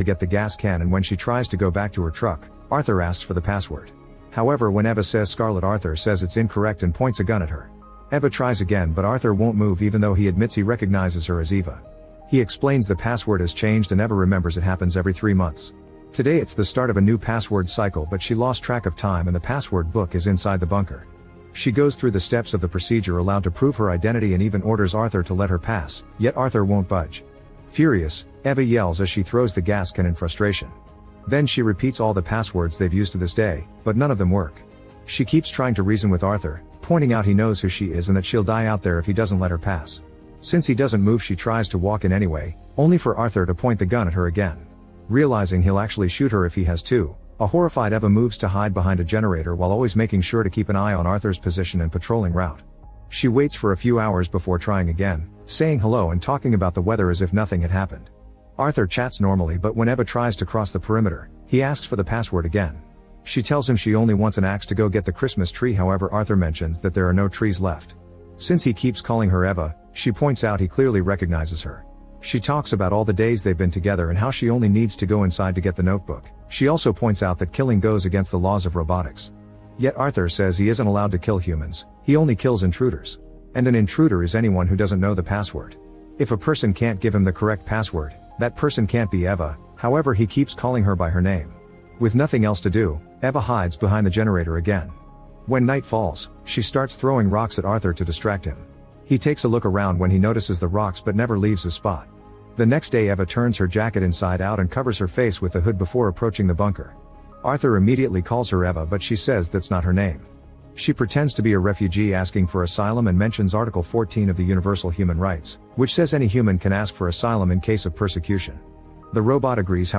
to get the gas can, and when she tries to go back to her truck, Arthur asks for the password. However, when Eva says Scarlet, Arthur says it's incorrect and points a gun at her. Eva tries again, but Arthur won't move even though he admits he recognizes her as Eva. He explains the password has changed and Eva remembers it happens every 3 months. Today it's the start of a new password cycle, but she lost track of time and the password book is inside the bunker. She goes through the steps of the procedure allowed to prove her identity and even orders Arthur to let her pass, yet Arthur won't budge. Furious, Eva yells as she throws the gas can in frustration. Then she repeats all the passwords they've used to this day, but none of them work. She keeps trying to reason with Arthur, pointing out he knows who she is and that she'll die out there if he doesn't let her pass. Since he doesn't move, she tries to walk in anyway, only for Arthur to point the gun at her again. Realizing he'll actually shoot her if he has to, a horrified Eva moves to hide behind a generator while always making sure to keep an eye on Arthur's position and patrolling route. She waits for a few hours before trying again, saying hello and talking about the weather as if nothing had happened. Arthur chats normally, but when Eva tries to cross the perimeter, he asks for the password again. She tells him she only wants an axe to go get the Christmas tree. However, Arthur mentions that there are no trees left. Since he keeps calling her Eva, she points out he clearly recognizes her. She talks about all the days they've been together and how she only needs to go inside to get the notebook. She also points out that killing goes against the laws of robotics. Yet Arthur says he isn't allowed to kill humans, he only kills intruders. And an intruder is anyone who doesn't know the password. If a person can't give him the correct password, that person can't be Eva. However, he keeps calling her by her name. With nothing else to do, Eva hides behind the generator again. When night falls, she starts throwing rocks at Arthur to distract him. He takes a look around when he notices the rocks but never leaves the spot. The next day, Eva turns her jacket inside out and covers her face with the hood before approaching the bunker. Arthur immediately calls her Eva, but she says that's not her name. She pretends to be a refugee asking for asylum and mentions Article 14 of the Universal Human Rights, which says any human can ask for asylum in case of persecution. The robot agrees.